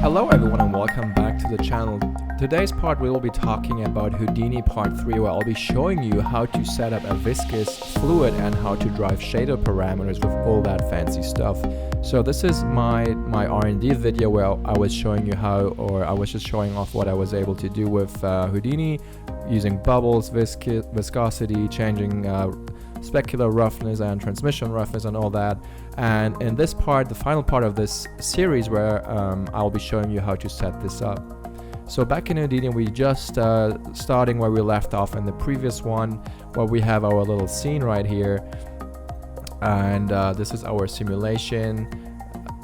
Hello everyone and welcome back to the channel. Today's part we will be talking about Houdini part 3, where I'll be showing you how to set up a viscous fluid and how to drive shader parameters with all that fancy stuff. So this is my R&D video where I was showing you how, or I was just showing off what I was able to do with Houdini using bubbles, viscosity, changing specular roughness and transmission roughness and all that. And in this part, the final part of this series, where I'll be showing you how to set this up. So back in Houdini, we just starting where we left off in the previous one, where we have our little scene right here, and this is our simulation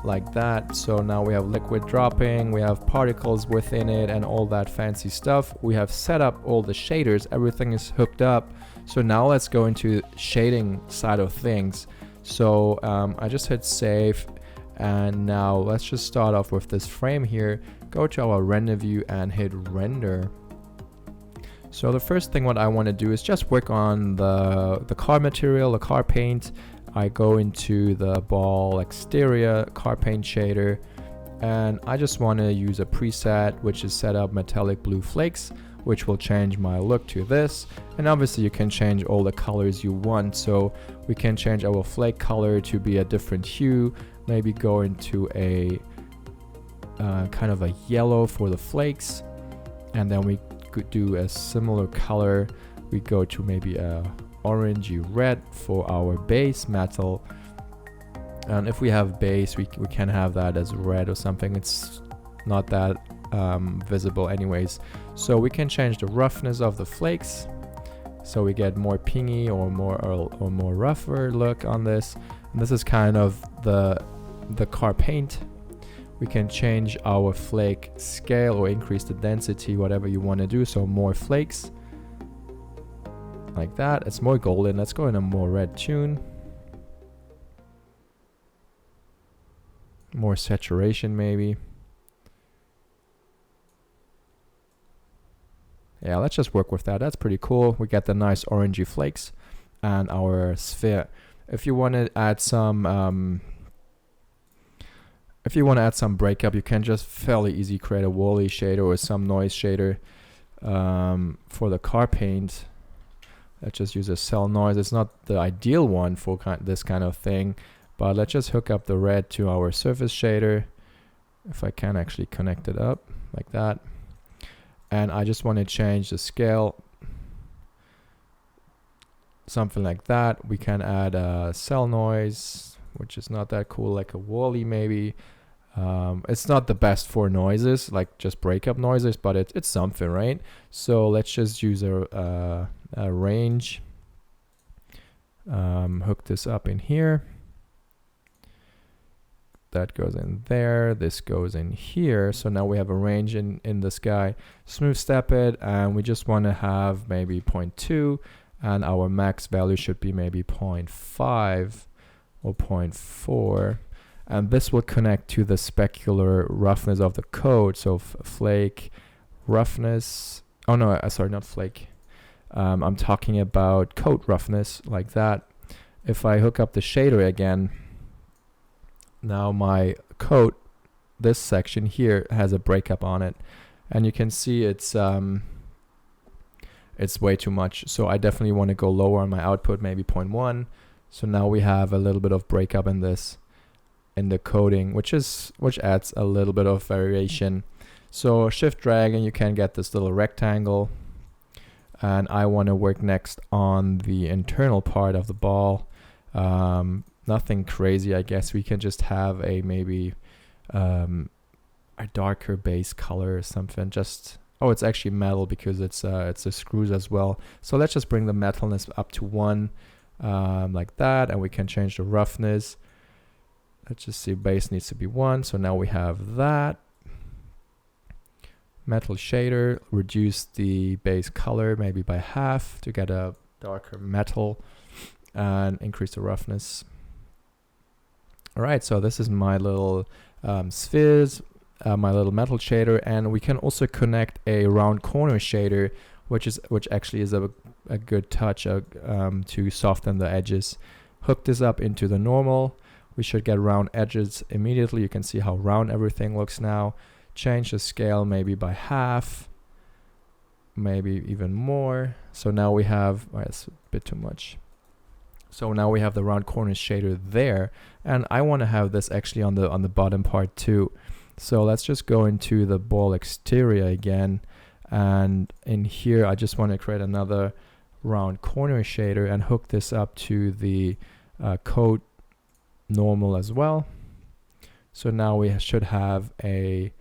like that. So now we have liquid dropping, we have particles within it and all that fancy stuff. We have set up all the shaders, everything is hooked up. So now let's go into shading side of things. So I just hit save, and now let's just start off with this frame here. Go to our render view and hit render. So the first thing what I want to do is just work on the car material, the car paint. I go into the ball exterior car paint shader, and I just want to use a preset which is set up metallic blue flakes, which will change my look to this. And obviously you can change all the colors you want, so we can change our flake color to be a different hue, maybe go into a kind of a yellow for the flakes, and then we could do a similar color. We go to maybe a orangey red for our base metal, and if we have base, we can have that as red or something. It's not that visible anyways. So we can change the roughness of the flakes, so we get more pingy or more rougher look on this. And this is kind of the car paint. We can change our flake scale or increase the density, whatever you want to do. So more flakes like that. It's more golden. Let's go in a more red tune. More saturation maybe. Yeah, let's just work with that. That's pretty cool. We get the nice orangey flakes and our sphere. If you want to add some breakup, you can just fairly easy create a Wall-E shader or some noise shader for the car paint. Let's just use a cell noise. It's not the ideal one for this kind of thing, but let's just hook up the red to our surface shader. If I can actually connect it up like that. And I just want to change the scale, something like that. We can add a cell noise, which is not that cool, like a Wall-E maybe. It's not the best for noises, like just breakup noises, but it's something, right? So let's just use a range, hook this up in here. That goes in there, this goes in here. So now we have a range in the sky. Smooth step it, and we just want to have maybe 0.2, and our max value should be maybe 0.5 or 0.4. And this will connect to the specular roughness of the code. So flake roughness, oh no, sorry, not flake. I'm talking about coat roughness like that. If I hook up the shader again, now my coat, this section here has a breakup on it, and you can see it's way too much. So I definitely want to go lower on my output, maybe 0.1. So now we have a little bit of breakup in this, in the coding, which adds a little bit of variation. So shift drag and you can get this little rectangle, and I want to work next on the internal part of the ball. Nothing crazy, I guess. We can just have a maybe a darker base color or something. Just, oh, it's actually metal because it's the screws as well. So let's just bring the metalness up to 1, like that, and we can change the roughness. Let's just see, base needs to be 1. So now we have that. Metal shader, reduce the base color maybe by half to get a darker metal, and increase the roughness. All right, so this is my little spheres, my little metal shader, and we can also connect a round corner shader, which actually is a good touch to soften the edges. Hook this up into the normal. We should get round edges immediately. You can see how round everything looks now. change the scale maybe by half, maybe even more. So now we have, it's a bit too much. So now we have the round corners shader there, and I want to have this actually on the bottom part too. So let's just go into the ball exterior again, and in here I just want to create another round corner shader and hook this up to the code normal as well. So now we should have a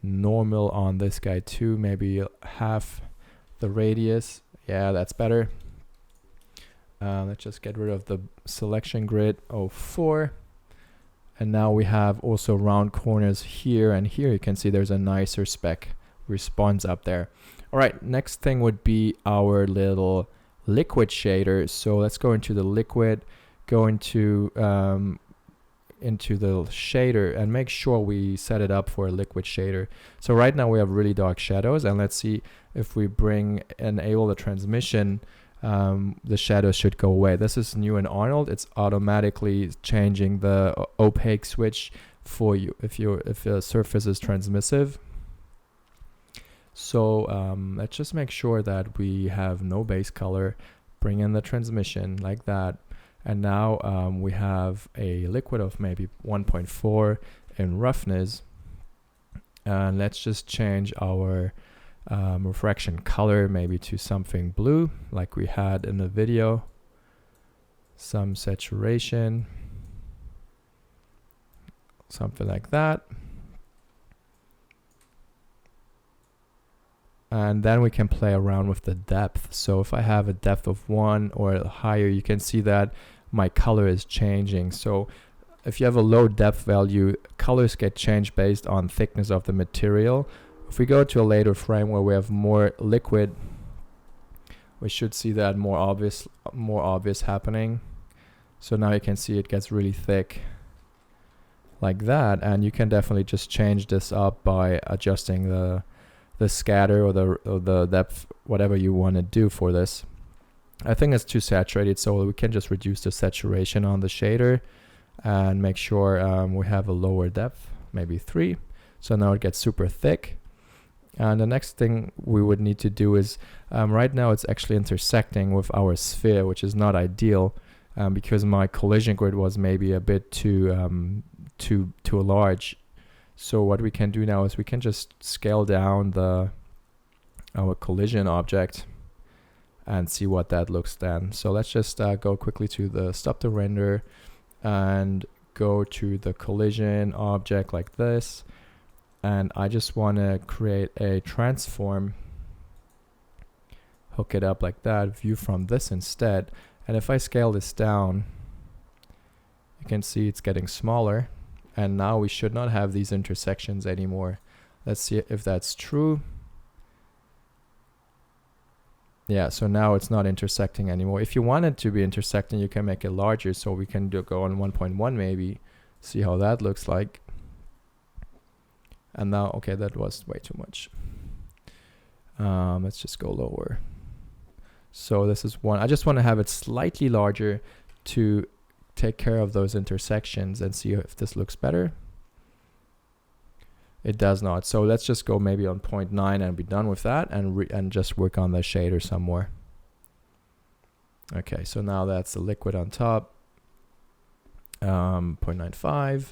normal on this guy too, maybe half the radius. Yeah, that's better. Let's just get rid of the selection grid 04. And now we have also round corners here and here. You can see there's a nicer spec response up there. All right, next thing would be our little liquid shader. So let's go into the liquid, go into the shader, and make sure we set it up for a liquid shader. So right now we have really dark shadows, and let's see if we enable the transmission, the shadows should go away. This is new in Arnold. It's automatically changing the opaque switch for you if the surface is transmissive. So let's just make sure that we have no base color. Bring in the transmission like that. And now we have a liquid of maybe 1.4 in roughness. And let's just change our refraction color maybe to something blue like we had in the video. Some saturation. Something like that. And then we can play around with the depth. So if I have a depth of 1 or higher, you can see that my color is changing. So if you have a low depth value, colors get changed based on thickness of the material. If we go to a later frame where we have more liquid, we should see that more obvious happening. So now you can see it gets really thick like that, and you can definitely just change this up by adjusting the scatter or the depth, whatever you want to do for this. I think it's too saturated, so we can just reduce the saturation on the shader and make sure we have a lower depth, maybe 3. So now it gets super thick. And the next thing we would need to do is, right now it's actually intersecting with our sphere, which is not ideal because my collision grid was maybe a bit too large. So what we can do now is we can just scale down our collision object and see what that looks then. So let's just go quickly to the stop the render and go to the collision object like this. And I just want to create a transform, hook it up like that, view from this instead. And if I scale this down, you can see it's getting smaller. And now we should not have these intersections anymore. Let's see if that's true. Yeah, so now it's not intersecting anymore. If you want it to be intersecting, you can make it larger. So we can go on 1.1 maybe, see how that looks like. And now, okay, that was way too much. Let's just go lower. So this is 1. I just want to have it slightly larger to take care of those intersections and see if this looks better. It does not. So let's just go maybe on 0.9 and be done with that, and just work on the shader some more. Okay, so now that's the liquid on top. 0.95.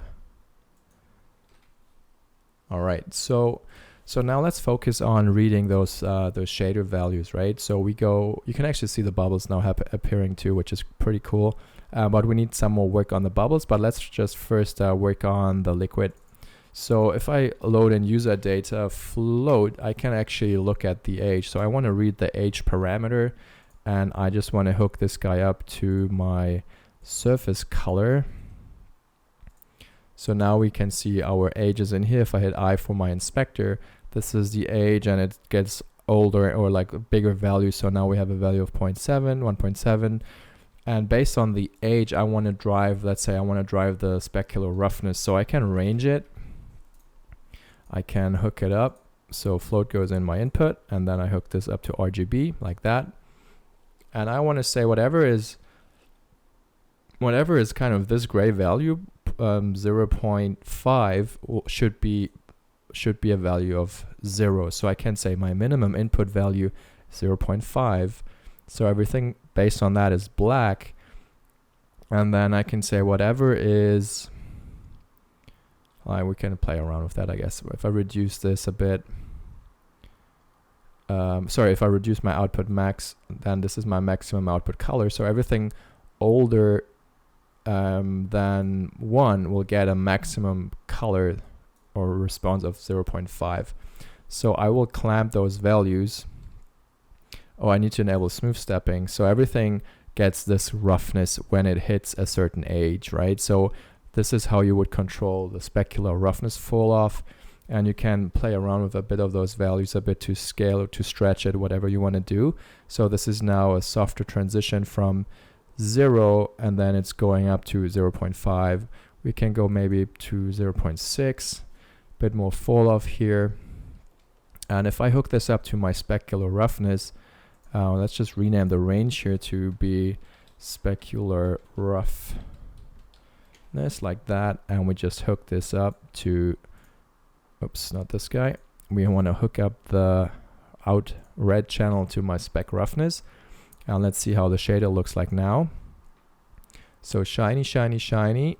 All right, so now let's focus on reading those shader values, right? So you can actually see the bubbles now appearing too, which is pretty cool. But we need some more work on the bubbles, but let's just first work on the liquid. So if I load in user data float, I can actually look at the age. So I want to read the age parameter, and I just want to hook this guy up to my surface color. So now we can see our ages in here. If I hit I for my inspector, this is the age, and it gets older or like a bigger value. So now we have a value of 0.7, 1.7. And based on the age, I want to drive, let's say I want to drive the specular roughness. So I can range it. I can hook it up. So float goes in my input, and then I hook this up to RGB like that. And I want to say whatever is kind of this gray value, 0.5 should be should be a value of 0. So I can say my minimum input value 0.5. So everything based on that is black. And then I can say whatever is, we can play around with that, I guess. If I reduce this a bit, if I reduce my output max, then this is my maximum output color. So everything older than 1 will get a maximum color or response of 0.5. So I will clamp those values. Oh, I need to enable smooth stepping. So everything gets this roughness when it hits a certain age, right? So this is how you would control the specular roughness fall off. And you can play around with a bit of those values a bit to scale or to stretch it, whatever you want to do. So this is now a softer transition from 0, and then it's going up to 0.5. We can go maybe to 0.6, bit more fall off here. And if I hook this up to my specular roughness, let's just rename the range here to be specular roughness, like that. And we just hook this up to, oops, not this guy. We want to hook up the out red channel to my spec roughness. And let's see how the shader looks like now. So shiny, shiny, shiny.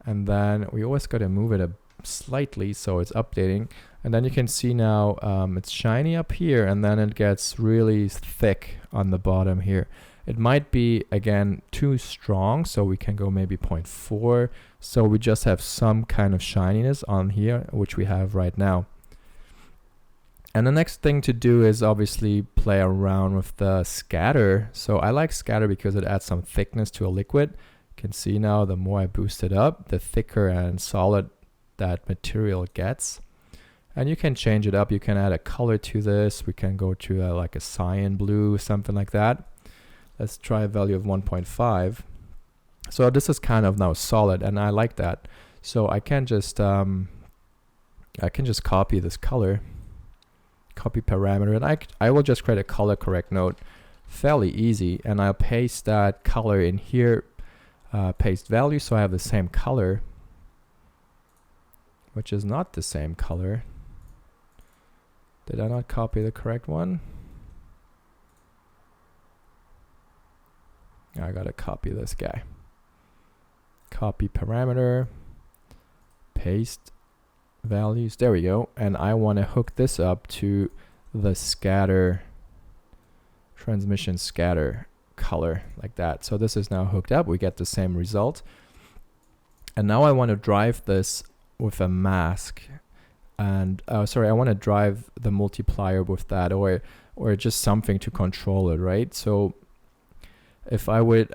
And then we always got to move it slightly so it's updating. And then you can see now it's shiny up here, and then it gets really thick on the bottom here. It might be, again, too strong, so we can go maybe 0.4. So we just have some kind of shininess on here, which we have right now. And the next thing to do is obviously play around with the scatter. So I like scatter because it adds some thickness to a liquid. You can see now the more I boost it up, the thicker and solid that material gets. And you can change it up. You can add a color to this. We can go to like a cyan blue, something like that. Let's try a value of 1.5. So this is kind of now solid, and I like that. So I can just copy this color. Copy parameter, and I will just create a color correct node, fairly easy, and I'll paste that color in here, paste value, so I have the same color, which is not the same color. Did I not copy the correct one? I gotta copy this guy. Copy parameter, paste values, there we go. And I want to hook this up to the scatter, transmission scatter color, like that. So this is now hooked up. We get the same result. And now I want to drive this with a mask, and I want to drive the multiplier with that, or just something to control it, right? So if I would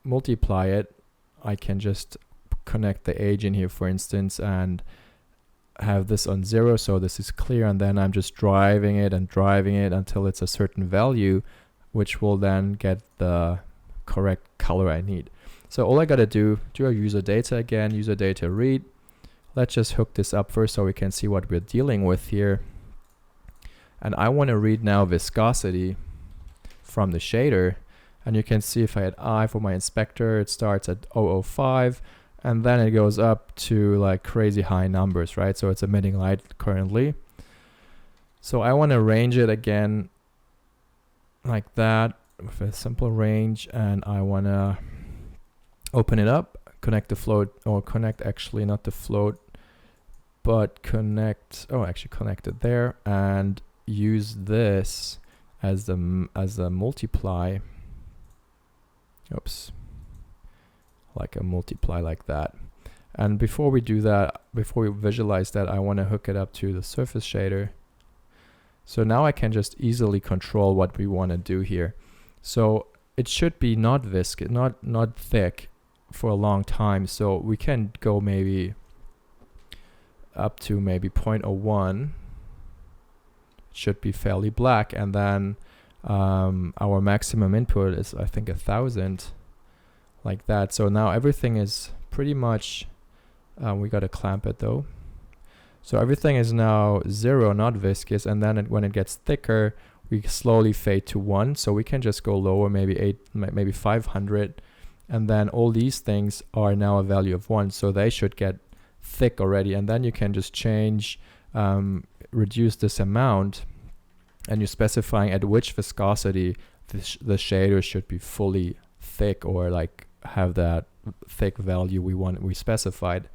multiply it, I can just connect the age in here, for instance, and have this on 0, so this is clear, and then I'm just driving it until it's a certain value, which will then get the correct color I need. So all I gotta do a user data again, user data read. Let's just hook this up first so we can see what we're dealing with here. And I want to read now viscosity from the shader, and you can see if I hit I for my inspector, it starts at 0.005. And then it goes up to like crazy high numbers, right? So it's emitting light currently. So I want to range it again like that with a simple range, and I want to open it up, connect the float, or connect actually not the float, but connect it there, and use this as the multiply. Oops. Like a multiply like that. And before we do that, before we visualize that, I want to hook it up to the surface shader. So now I can just easily control what we want to do here. So it should be not viscous, not thick for a long time. So we can go maybe up to maybe 0.01. It should be fairly black, and then our maximum input is, I think, 1,000. Like that. So now everything is pretty much, we got to clamp it though. So everything is now 0, not viscous, and then when it gets thicker, we slowly fade to 1. So we can just go lower, maybe 500, and then all these things are now a value of 1. So they should get thick already, and then you can just change, reduce this amount, and you're specifying at which viscosity the shader should be fully thick, or like have that thick value we specified.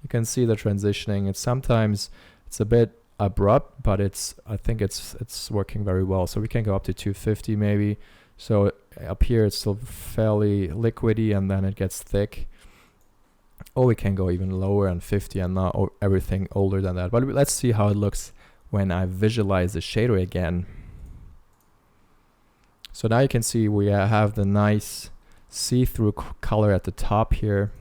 You can see the transitioning. It's a bit abrupt, but I think it's working very well. So we can go up to 250 maybe. So up here it's still fairly liquidy, and then it gets thick. Or we can go even lower on 50 and not everything older than that. But let's see how it looks when I visualize the shader again. So now you can see we have the nice see-through color at the top here.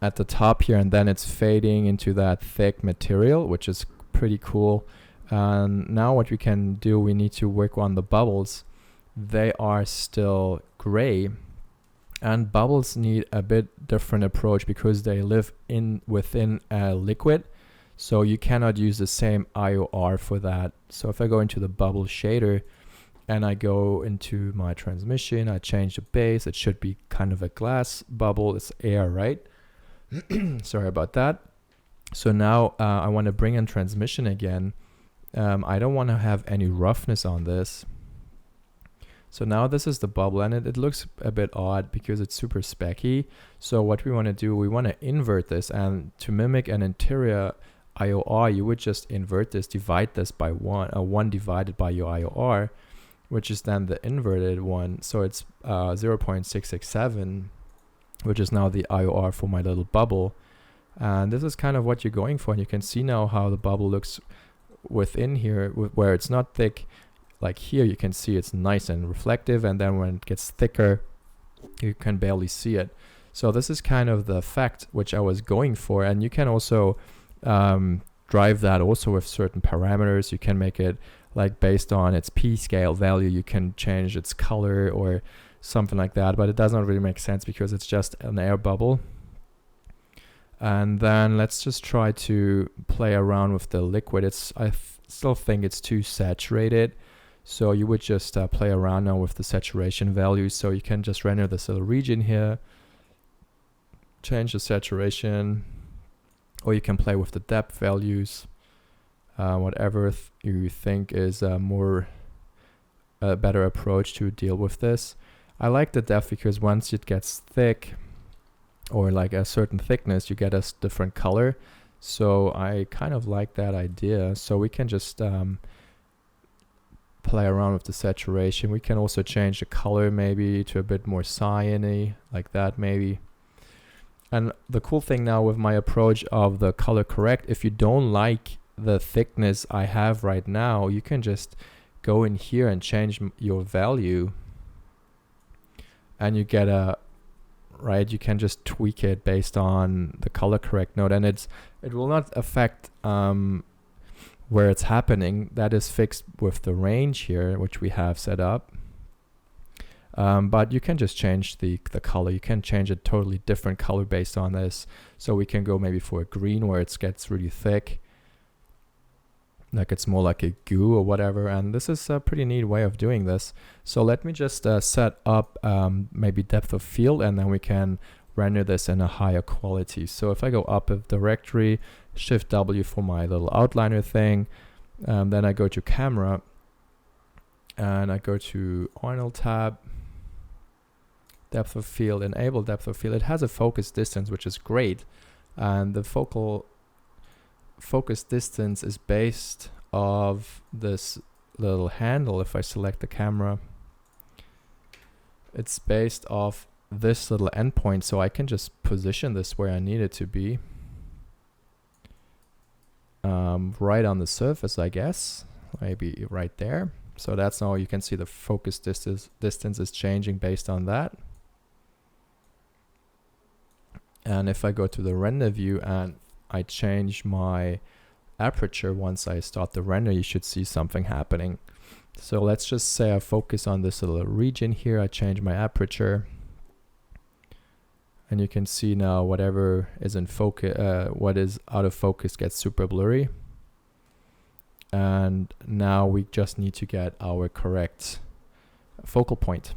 At the top here, and then it's fading into that thick material, which is pretty cool. Now what we can do, we need to work on the bubbles. They are still gray, and bubbles need a bit different approach because they live within a liquid, so you cannot use the same IOR for that. So if I go into the bubble shader and I go into my transmission, I change the base, it should be kind of a glass bubble. It's air, right? Sorry about that. So now I want to bring in transmission again. I don't want to have any roughness on this. So now this is the bubble, and it looks a bit odd because it's super specky. So what we want to do, we want to invert this, and to mimic an interior IOR, you would just invert this, divide this by 1 divided by your IOR, which is then the inverted one. So it's 0.667, which is now the IOR for my little bubble. And this is kind of what you're going for. And you can see now how the bubble looks within here, where it's not thick. Like here, you can see it's nice and reflective. And then when it gets thicker, you can barely see it. So this is kind of the effect which I was going for. And you can also drive that also with certain parameters. You can make it like based on its p-scale value. You can change its color or something like that, but it doesn't really make sense because it's just an air bubble. And then let's just try to play around with the liquid. I still think it's too saturated, so you would just play around now with the saturation values. So you can just render this little region here, change the saturation, or you can play with the depth values, whatever you think is a better approach to deal with this. I like the depth because once it gets thick, or like a certain thickness, you get a different color. So I kind of like that idea. So we can just play around with the saturation. We can also change the color maybe to a bit more cyan-y, like that maybe. And the cool thing now with my approach of the color correct, if you don't like the thickness I have right now, you can just go in here and change your value. And you get you can just tweak it based on the color correct node, and it will not affect where it's happening. That is fixed with the range here, which we have set up. But you can just change the color. You can change a totally different color based on this. So we can go maybe for a green where it gets really thick, like it's more like a goo or whatever. And this is a pretty neat way of doing this. So let me just set up maybe depth of field, and then we can render this in a higher quality. So if I go up a directory, Shift W for my little outliner thing, then I go to camera, and I go to Arnold tab, depth of field, enable depth of field. It has a focus distance, which is great. And the focal focus distance is based off this little handle. If I select the camera, it's based off this little endpoint, so I can just position this where I need it to be, right on the surface, I guess, maybe right there. So that's now you can see the focus distance is changing based on that. And if I go to the render view and I change my aperture once I start the render, you should see something happening. So let's just say I focus on this little region here. I change my aperture, and you can see now whatever is in focus, what is out of focus gets super blurry. And now we just need to get our correct focal point.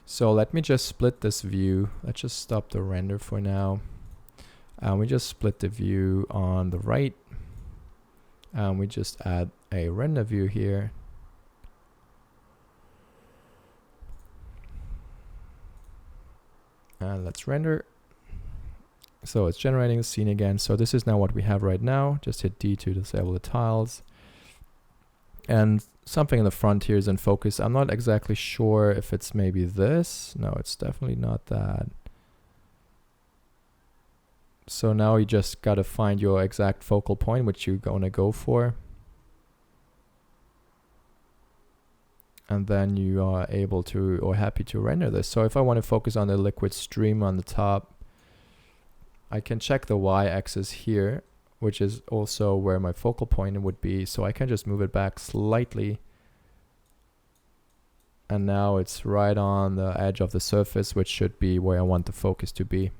So let me just split this view. Let's just stop the render for now. And we just split the view on the right. And we just add a render view here. And let's render. So it's generating the scene again. So this is now what we have right now. Just hit D to disable the tiles. And something in the front here is in focus. I'm not exactly sure if it's maybe this. No, it's definitely not that. So now you just got to find your exact focal point, which you're going to go for. And then you are able to, or happy to render this. So if I want to focus on the liquid stream on the top, I can check the y-axis here, which is also where my focal point would be. So I can just move it back slightly. And now it's right on the edge of the surface, which should be where I want the focus to be.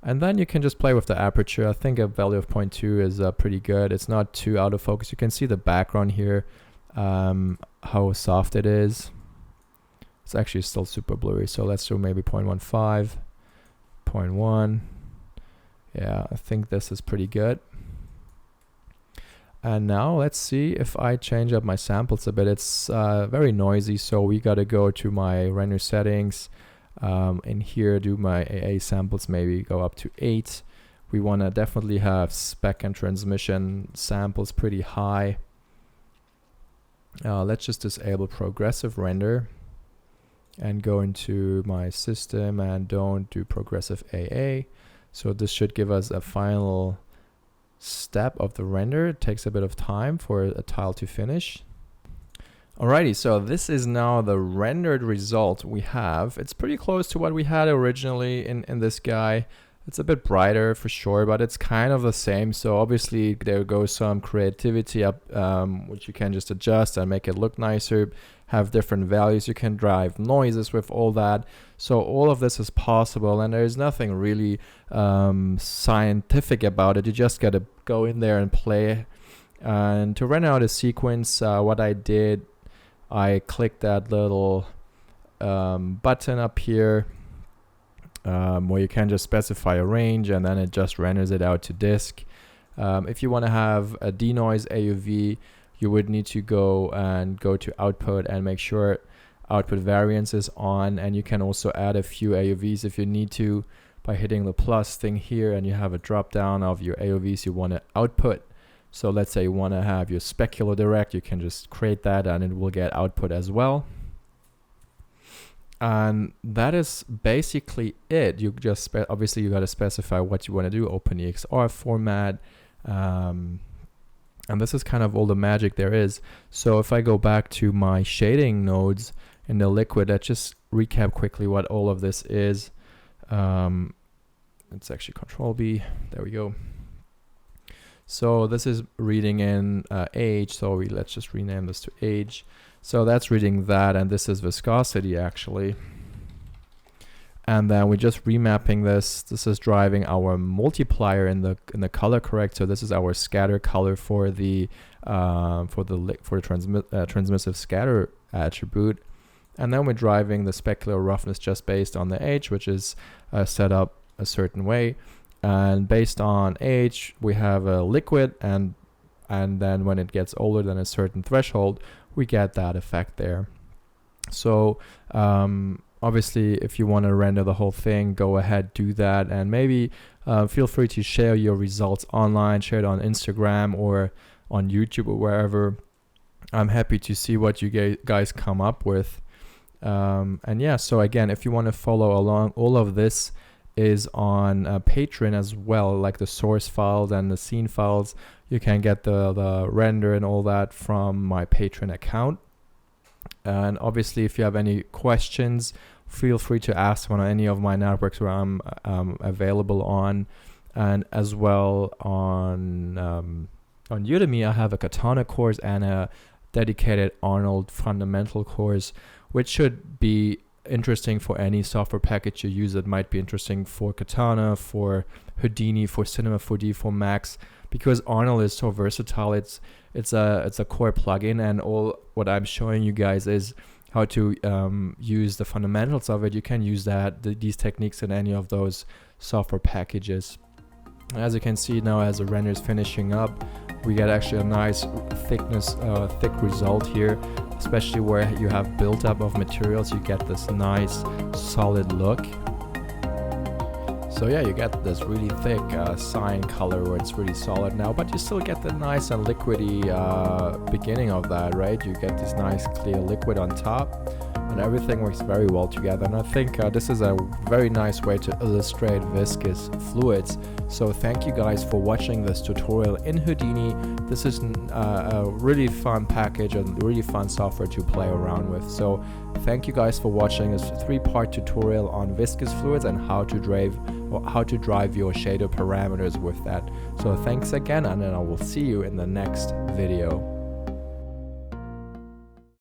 And then you can just play with the aperture. I think a value of 0.2 is pretty good. It's not too out of focus. You can see the background here, how soft it is. It's actually still super blurry. So let's do maybe 0.15, 0.1. Yeah, I think this is pretty good. And now let's see if I change up my samples a bit. It's very noisy, so we got to go to my render settings. In here, do my AA samples, maybe go up to 8. We want to definitely have spec and transmission samples pretty high. Let's just disable progressive render and go into my system and don't do progressive AA. So this should give us a final step of the render. It takes a bit of time for a tile to finish. Alrighty, so this is now the rendered result we have. It's pretty close to what we had originally in this guy. It's a bit brighter for sure, but it's kind of the same. So obviously there goes some creativity up, which you can just adjust and make it look nicer, have different values. You can drive noises with all that. So all of this is possible, and there's nothing really scientific about it. You just got to go in there and play. And to render out a sequence, what I did, I clicked that little button up here where you can just specify a range, and then it just renders it out to disk. If you want to have a denoise AUV, you would need to go to output and make sure output variance is on, and you can also add a few AUVs if you need to by hitting the plus thing here, and you have a drop down of your AUVs you want to output. So let's say you want to have your specular direct, you can just create that and it will get output as well. And that is basically it. You just obviously you got to specify what you want to do, OpenEXR format. And this is kind of all the magic there is. So if I go back to my shading nodes in the liquid, let's just recap quickly what all of this is. It's actually Control B. There we go. So this is reading in age, so let's just rename this to age. So that's reading that, and this is viscosity actually. And then we're just remapping this. This is driving our multiplier in the color correct. So this is our scatter color for the transmissive scatter attribute. And then we're driving the specular roughness just based on the age, which is set up a certain way. And based on age, we have a liquid, and then when it gets older than a certain threshold, we get that effect there. So obviously, if you want to render the whole thing, go ahead, do that, and maybe feel free to share your results online, share it on Instagram or on YouTube or wherever. I'm happy to see what you guys come up with. And yeah, so again, if you want to follow along, all of this is on Patreon as well, like the source files and the scene files. You can get the render and all that from my Patreon account. And obviously, if you have any questions, feel free to ask on any of my networks where I'm available on, and as well on Udemy. I have a Katana course and a dedicated Arnold fundamental course, which should be interesting for any software package you use. It might be interesting for Katana, for Houdini, for Cinema 4D, for Max, because Arnold is so versatile. It's a core plugin, and all what I'm showing you guys is how to use the fundamentals of it, you can use these techniques in any of those software packages. As you can see now, as the render is finishing up, we get actually a nice thick result here, especially where you have buildup of materials. You get this nice solid look. So yeah, you get this really thick cyan color where it's really solid now, but you still get the nice and liquidy beginning of that, right? You get this nice clear liquid on top, and everything works very well together. And I think this is a very nice way to illustrate viscous fluids. So thank you guys for watching this tutorial in Houdini. This is a really fun package and really fun software to play around with. So thank you guys for watching this 3-part tutorial on viscous fluids and how to drive your shader parameters with that. So thanks again, and then I will see you in the next video.